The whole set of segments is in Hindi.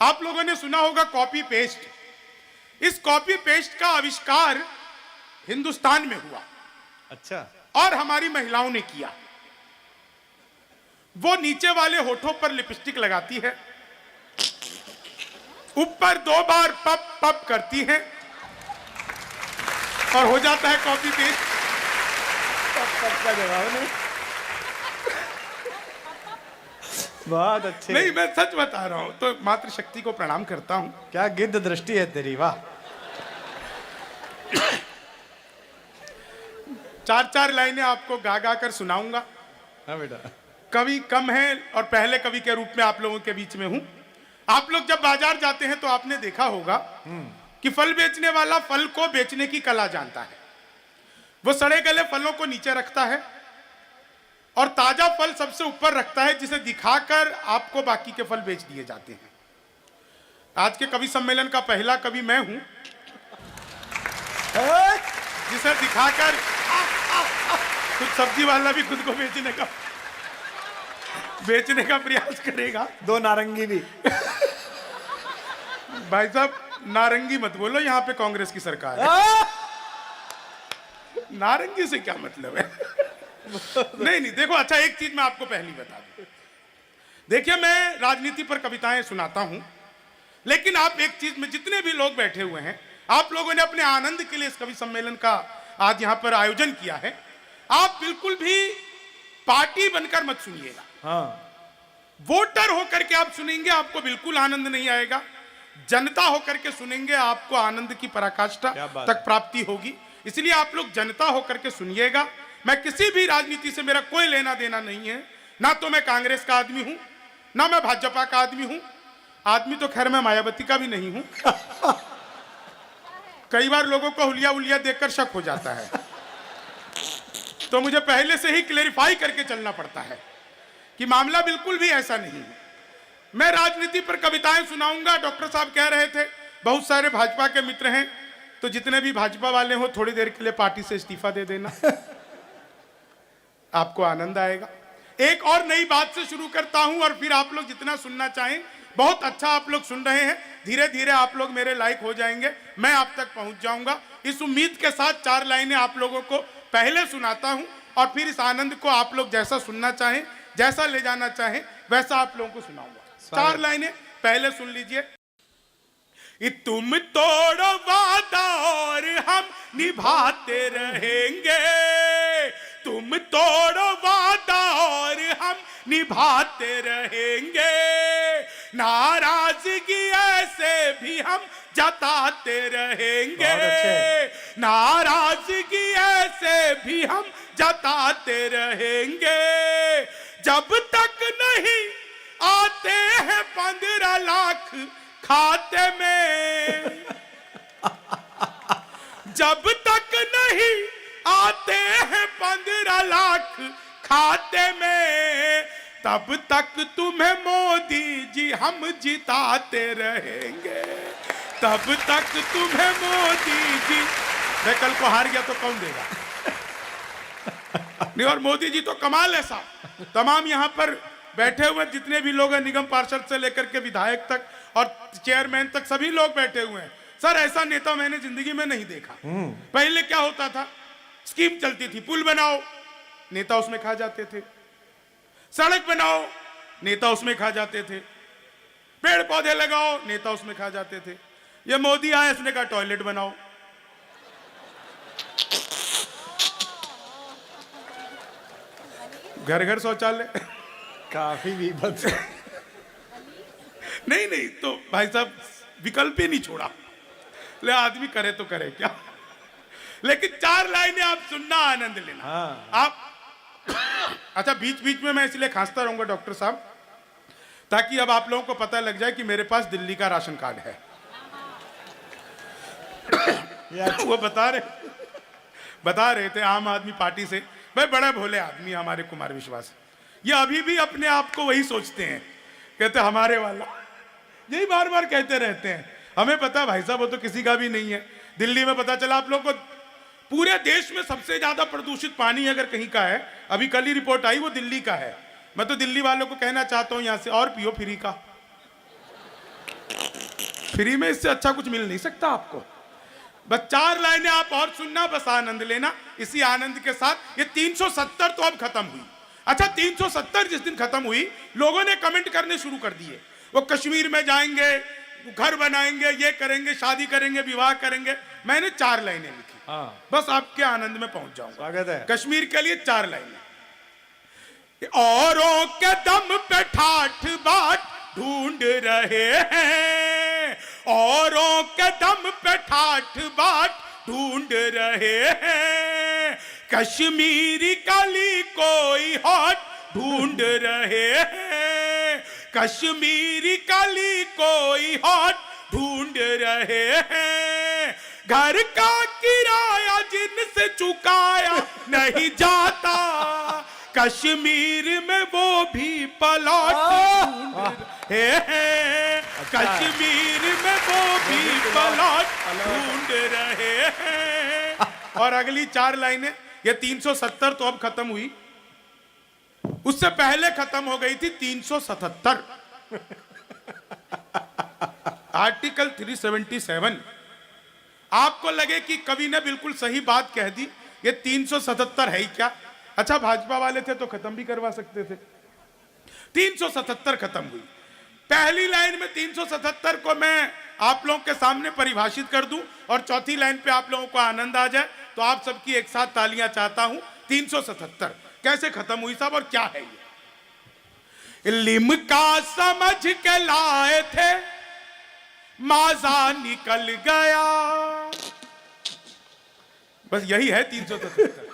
आप लोगों ने सुना होगा कॉपी पेस्ट। इस कॉपी पेस्ट का आविष्कार हिंदुस्तान में हुआ। अच्छा। और हमारी महिलाओं ने किया। वो नीचे वाले होठों पर लिपस्टिक लगाती है, ऊपर 2 बार पप पप करती है और हो जाता है कॉपी पेस्ट। पप पप का जवाब नहीं। बहुत अच्छे। नहीं, मैं सच बता रहा हूं। तो मातृशक्ति को प्रणाम करता हूं। क्या गिद्ध दृष्टि है तेरी, वाह। 4-4 लाइनें आपको गा गा कर सुनाऊंगा। हाँ बेटा। कवि कम है और पहले कवि के रूप में आप लोगों के बीच में हूं। आप लोग जब बाजार जाते हैं तो आपने देखा होगा कि फल बेचने वाला फल को बेचने की कला जानता है। वो सड़े गले फलों को नीचे रखता है और ताजा फल सबसे ऊपर रखता है, जिसे दिखाकर आपको बाकी के फल बेच दिए जाते हैं। आज के कवि सम्मेलन का पहला कवि मैं हूं, जिसे दिखाकर कुछ सब्जी वाला भी खुद को बेचने का प्रयास करेगा। 2 नारंगी भी। भाई साहब, नारंगी मत बोलो, यहाँ पे कांग्रेस की सरकार है। नारंगी से क्या मतलब है? नहीं, देखो, अच्छा एक चीज मैं आपको पहली बता दूं। देखिए, मैं राजनीति पर कविताएं सुनाता हूं, लेकिन आप एक चीज में, जितने भी लोग बैठे हुए हैं, आप लोगों ने अपने आनंद के लिए इस कवि सम्मेलन का आज यहां पर आयोजन किया है। आप बिल्कुल भी पार्टी बनकर मत सुनिएगा। हाँ। वोटर होकर के आप सुनेंगे, आपको बिल्कुल आनंद नहीं आएगा। जनता होकर के सुनेंगे, आपको आनंद की पराकाष्ठा तक प्राप्ति होगी। इसलिए आप लोग जनता होकर के सुनिएगा। मैं किसी भी राजनीति से मेरा कोई लेना देना नहीं है। ना तो मैं कांग्रेस का आदमी हूं, ना मैं भाजपा का आदमी हूं। आदमी तो खैर मैं मायावती का भी नहीं हूं। कई बार लोगों को हुलिया उलिया देखकर शक हो जाता है, तो मुझे पहले से ही क्लेरिफाई करके चलना पड़ता है कि मामला बिल्कुल भी ऐसा नहीं है। मैं राजनीति पर कविताएं सुनाऊंगा। डॉक्टर साहब कह रहे थे बहुत सारे भाजपा के मित्र हैं, तो जितने भी भाजपा वाले हो थोड़ी देर के लिए पार्टी से इस्तीफा दे देना। आपको आनंद आएगा। एक और नई बात से शुरू करता हूं और फिर आप लोग जितना सुनना चाहें। बहुत अच्छा आप लोग सुन रहे हैं, धीरे धीरे आप लोग मेरे लायक हो जाएंगे, मैं आप तक पहुंच जाऊंगा। इस उम्मीद के साथ 4 लाइनें आप लोगों को पहले सुनाता हूं और फिर इस आनंद को आप लोग जैसा सुनना चाहें, जैसा ले जाना चाहें, वैसा आप लोगों को सुनाऊंगा। 4 लाइनें पहले सुन लीजिए। तुम तोड़ो वादा और हम निभाते रहेंगे, तुम तोड़ो वादा और हम निभाते रहेंगे, नाराजगी ऐसे भी हम जताते रहेंगे, नाराजगी ऐसे भी हम जताते रहेंगे, जब तक नहीं आते हैं 15 लाख खाते में, जब तक नहीं आते हैं 15 लाख खाते में, तब तक तुम्हें मोदी जी हम जिताते रहेंगे, तब तक तुम्हें मोदी जी। मैं कल को हार गया तो कौन देगा? नहीं, और मोदी जी तो कमाल है साहब। तमाम यहाँ पर बैठे हुए जितने भी लोग हैं, निगम पार्षद से लेकर के विधायक तक और चेयरमैन तक, सभी लोग बैठे हुए हैं। सर, ऐसा नेता मैंने जिंदगी में नहीं देखा। पहले क्या होता था, स्कीम चलती थी, पुल बनाओ, नेता उसमें खा जाते थे, सड़क बनाओ, नेता उसमें खा जाते थे, पेड़ पौधे लगाओ, नेता उसमें खा जाते थे। ये मोदी आया, इसने कहा टॉयलेट बनाओ। घर घर शौचालय। काफी विपद। नहीं, तो भाई साहब विकल्प ही नहीं छोड़ा। ले आदमी करे तो करे क्या। लेकिन 4 लाइनें आप सुनना, आनंद लेना। हाँ। आप अच्छा, बीच बीच में मैं इसलिए खांसता रहूंगा डॉक्टर साहब, ताकि अब आप लोगों को पता लग जाए कि मेरे पास दिल्ली का राशन कार्ड है। वो बता रहे थे आम आदमी पार्टी से, भाई बड़े भोले आदमी हमारे कुमार विश्वास, ये अभी भी अपने आप को वही सोचते हैं, कहते हमारे वाला, यही बार बार कहते रहते हैं। हमें पता भाई साहब वो तो किसी का भी नहीं है। दिल्ली में पता चला आप लोग को, पूरे देश में सबसे ज्यादा प्रदूषित पानी अगर कहीं का है, अभी कल ही रिपोर्ट आई, वो दिल्ली का है। मैं तो दिल्ली वालों को कहना चाहता हूं यहां से, और पियो फ्री का। फ्री में इससे अच्छा कुछ मिल नहीं सकता आपको। बस 4 लाइनें आप और सुनना, बस आनंद लेना। इसी आनंद के साथ ये 370 तो अब खत्म हुई। अच्छा, 370 जिस दिन खत्म हुई, लोगों ने कमेंट करने शुरू कर दिए। वो कश्मीर में जाएंगे, घर बनाएंगे, ये करेंगे, शादी करेंगे, विवाह करेंगे। मैंने 4 लाइनें लिखी, बस आपके आनंद में पहुंच जाऊंगा। स्वागत है। कश्मीर के लिए 4 लाइनें। औरों के दम पे ठाठ बाट ढूंढ रहे हैं, औरों के दम पे ठाठ बाट ढूंढ रहे हैं, कश्मीरी कली कोई हॉट ढूंढ रहे हैं, कश्मीरी कली कोई हॉट ढूंढ रहे हैं, घर का किराया जिनसे चुकाया नहीं जाता, कश्मीर में वो भी प्लॉट ढूंढ रहे हैं, कश्मीर में वो भी प्लॉट ढूंढ रहे हैं। और अगली 4 लाइनें, ये 370 तो अब खत्म हुई, उससे पहले खत्म हो गई थी 377। आर्टिकल 377। आपको लगे कि कवि ने बिल्कुल सही बात कह दी, ये 377 है ही क्या? अच्छा, भाजपा वाले थे तो खत्म भी करवा सकते थे। 377 खत्म हुई। पहली लाइन में 377 को मैं आप लोगों के सामने परिभाषित कर दूं और चौथी लाइन पे आप लोगों को आनंद आ जाए, तो आप सबकी एक साथ तालियां चाहता हूं। 377 कैसे खत्म हुई साहब, और क्या है ये? लिमका समझ के लाए थे, माजा निकल गया। बस यही है 377।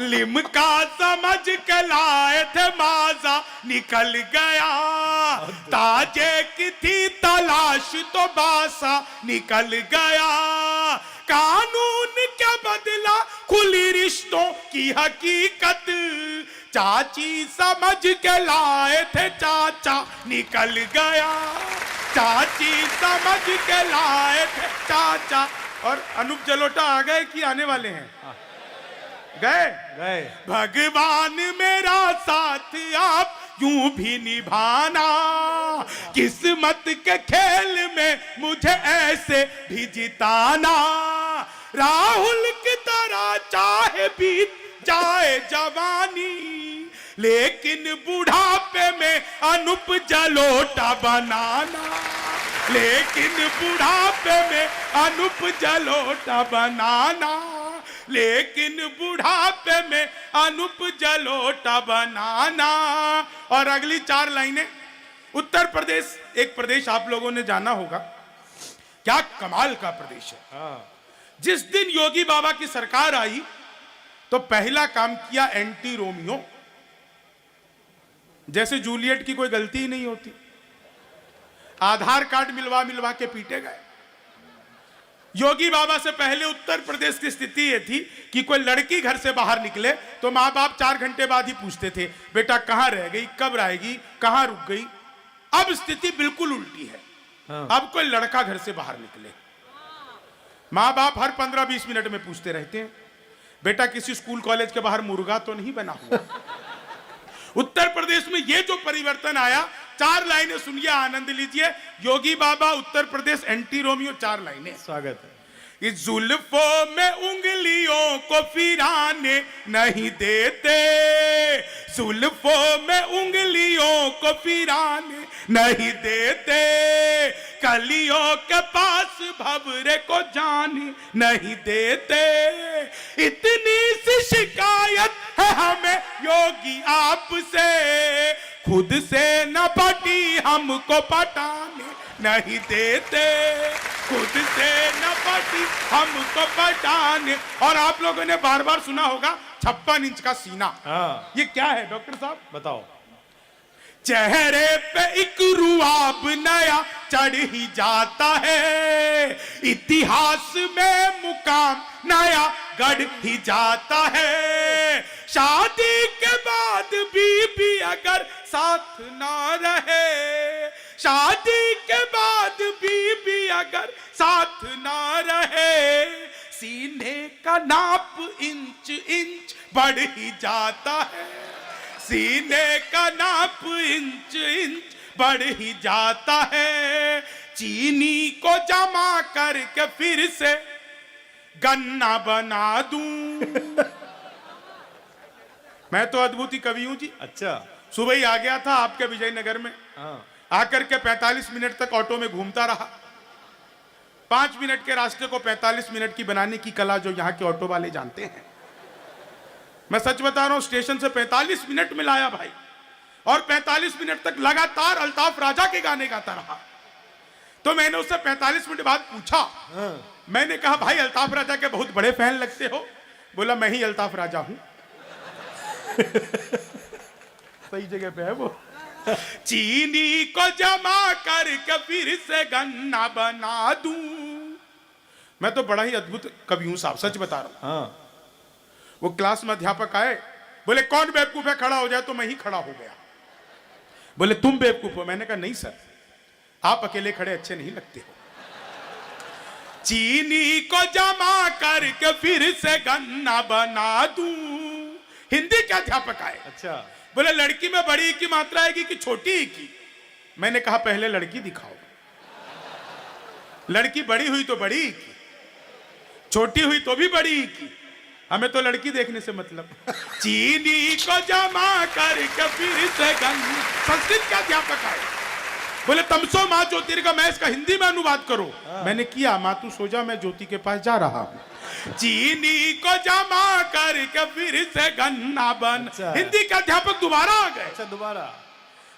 लिमका समझ के लाए थे, माजा निकल गया, ताजे की थी तलाश तो बासा निकल गया, कानून क्या बदला खुली रिश्तों की हकीकत, चाची समझ के लाए थे, चाचा निकल गया, चाची समझ के लाए थे, चाचा। और अनूप जलोटा आ गए कि आने वाले हैं? गए गए। भगवान मेरा साथ आप यूं भी निभाना, किस्मत के खेल में मुझे ऐसे भी जिताना, राहुल की तरह चाहे बीत जाए जवानी, लेकिन बुढ़ापे में अनूप जलोटा बनाना, लेकिन बुढ़ापे में अनूप जलोटा बनाना, लेकिन बुढ़ापे में अनूप जलोटा बनाना। और अगली 4 लाइनें, उत्तर प्रदेश एक प्रदेश आप लोगों ने जाना होगा, क्या कमाल का प्रदेश है। जिस दिन योगी बाबा की सरकार आई तो पहला काम किया एंटी रोमियो, जैसे जूलियट की कोई गलती ही नहीं होती, आधार कार्ड मिलवा मिलवा के पीटे गए। योगी बाबा से पहले उत्तर प्रदेश की स्थिति यह थी कि कोई लड़की घर से बाहर निकले तो माँ बाप 4 घंटे बाद ही पूछते थे, बेटा कहाँ रह गई, कब आएगी, कहाँ रुक गई। अब स्थिति बिल्कुल उल्टी है। अब कोई लड़का घर से बाहर निकले, माँ बाप हर 15-20 मिनट में पूछते रहते हैं, बेटा किसी स्कूल कॉलेज के बाहर मुर्गा तो नहीं बना हुआ। उत्तर प्रदेश में ये जो परिवर्तन आया, 4 लाइनें सुनिए, आनंद लीजिए। योगी बाबा उत्तर प्रदेश एंटी रोमियो, 4 लाइनें। स्वागत है। इस जुल्फों में उंगलियों को फिराने नहीं देते, जुल्फों में उंगलियों को फिराने नहीं देते, कलियों के पास भंवरे को जाने नहीं देते, इतनी सी शिकायत है हमें योगी आपसे, खुद से न पटी हमको पटाने नहीं देते, खुद से न पटी हमको पटाने। और आप लोगों ने बार बार सुना होगा 56 इंच का सीना। ये क्या है डॉक्टर साहब, बताओ। चेहरे पे एक रुआब नया चढ़ ही जाता है, इतिहास में मुकाम नया गढ़ ही जाता है, शादी के बाद बीबी अगर साथ ना रहे, शादी के बाद बीबी अगर साथ ना रहे, सीने का नाप इंच इंच बढ़ ही जाता है, सीने का नाप इंच इंच बढ़ ही जाता है, चीनी को जमा करके फिर से गन्ना बना दूं। मैं तो अद्भुत कवि हूं जी। अच्छा। सुबह ही आ गया था आपके विजयनगर में, हाँ। आकर के 45 मिनट तक ऑटो में घूमता रहा। 5 मिनट के रास्ते को 45 मिनट की बनाने की कला जो यहाँ के ऑटो वाले जानते हैं। मैं सच बता रहा हूं, स्टेशन से 45 मिनट में लाया भाई, और 45 मिनट तक लगातार अल्ताफ राजा के गाने गाता रहा। तो मैंने उससे 45 मिनट बाद पूछा, मैंने कहा भाई अल्ताफ राजा के बहुत बड़े फैन लगते हो। बोला मैं ही अल्ताफ राजा हूं। सही जगह पे है वो। चीनी को जमा करके फिर से गन्ना बना दूं। मैं तो बड़ा ही अद्भुत कवि हूं साहब, सच बता रहा हूं। हाँ। वो क्लास में अध्यापक आए, बोले कौन बेवकूफ है, खड़ा हो जाए। तो मैं ही खड़ा हो गया। बोले तुम बेवकूफ हो। मैंने कहा नहीं सर, आप अकेले खड़े अच्छे नहीं लगते हो। चीनी को जमा करके फिर से गन्ना बना दूं। हिंदी के अध्यापक आए। अच्छा। बोले लड़की में बड़ी की मात्रा आएगी कि छोटी ही की। मैंने कहा पहले लड़की दिखाओ। लड़की बड़ी हुई तो बड़ी ही की, छोटी हुई तो भी बड़ी ही की। हमें तो लड़की देखने से मतलब। चीनी को जमा करके फिर से गन्ना। संस्कृत के अध्यापक आए, बोले तमसो माँ ज्योतिर्गमय, मैं इसका हिंदी में अनुवाद करो। मैंने किया, माँ तू सो जा, मैं ज्योति के पास जा रहा हूँ। चीनी को जमा करके फिर से गन्ना बन। अच्छा। हिंदी के अध्यापक दोबारा आ गए। अच्छा, दोबारा।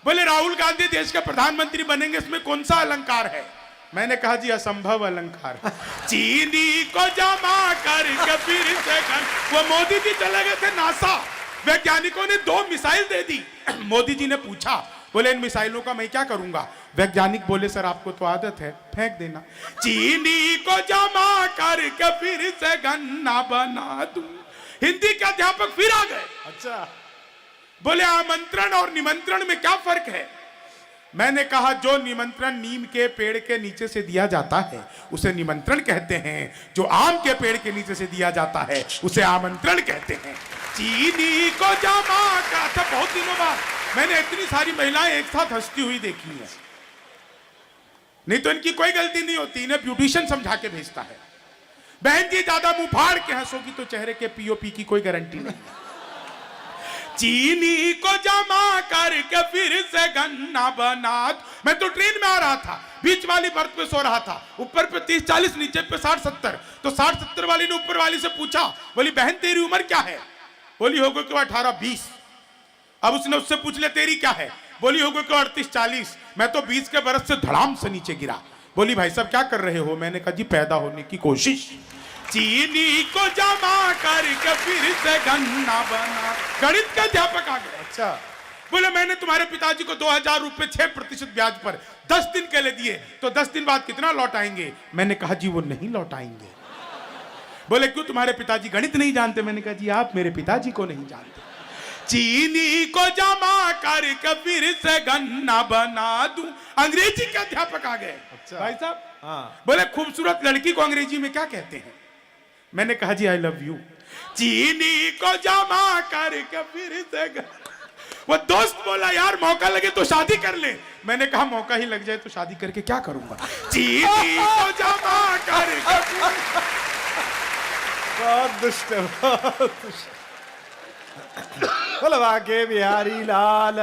बोले राहुल गांधी देश के प्रधानमंत्री बनेंगे, इसमें कौन सा अलंकार है। मैंने कहा जी असंभव अलंकार। चीनी को जमा करके फिर से वो मोदी जी चले गए थे नासा, वैज्ञानिकों ने 2 मिसाइल दे दी। मोदी जी ने पूछा, बोले इन मिसाइलों का मैं क्या करूंगा। वैज्ञानिक बोले सर आपको तो आदत है, फेंक देना। चीनी को जमा करके फिर से गन्ना बना दूं। हिंदी के अध्यापक फिर आ गए। अच्छा। बोले आमंत्रण और निमंत्रण में क्या फर्क है। मैंने कहा जो निमंत्रण नीम के पेड़ के नीचे से दिया जाता है उसे निमंत्रण कहते हैं, जो आम के पेड़ के नीचे से दिया जाता है उसे आमंत्रण कहते हैं। चीनी को जमा का था। बहुत दिनों बाद मैंने इतनी सारी महिलाएं एक साथ हंसती हुई देखी है। नहीं तो इनकी कोई गलती नहीं होती, इन्हें ब्यूटिशियन समझा के भेजता है। बहन जी ज्यादा मुंह फाड़ के हंसोगी तो चेहरे के पीओपी की कोई गारंटी नहीं। चीनी को जमा करके फिर से गन्ना बना। मैं तो ट्रेन में आ रहा था, बीच वाली बर्थ पे सो रहा था, ऊपर पे 30-40, नीचे पे 60-70। तो 60-70 वाली ने ऊपर वाली से पूछा, बोली बहन तेरी उम्र क्या है। बोली होगा कि 18-20। अब उसने उससे पूछ लिया तेरी क्या है। बोली होगा कि 38-40। मैं तो 20 के बरस से धड़ाम से नीचे गिरा। बोली भाई साहब क्या कर रहे हो। मैंने कहा जी पैदा होने की कोशिश। चीनी को जमा करके फिर से गन्ना बना। गणित का अध्यापक आ गए। अच्छा। बोले मैंने तुम्हारे पिताजी को 2000 रुपए 6% ब्याज पर 10 दिन के लिए दिए, तो 10 दिन बाद कितना लौटाएंगे। मैंने कहा जी वो नहीं लौटाएंगे। बोले क्यों, तुम्हारे पिताजी गणित नहीं जानते। मैंने कहा जी आप मेरे पिताजी को नहीं जानते। चीनी को जमा करके फिर से गन्ना बना दूं। अंग्रेजी के अध्यापक आ गए। अच्छा। भाई साहब हाँ। बोले खूबसूरत लड़की को अंग्रेजी में क्या कहते हैं। मैंने कहा जी आई लव यू। चीनी को जमा करके फिर से वो दोस्त बोला यार मौका लगे तो शादी कर ले। मैंने कहा मौका ही लग जाए तो शादी करके क्या करूंगा। चीनी को जमा करके। बहुत दुष्ट है, बहुत दुष्ट। बोलो बाके बिहारी लाल।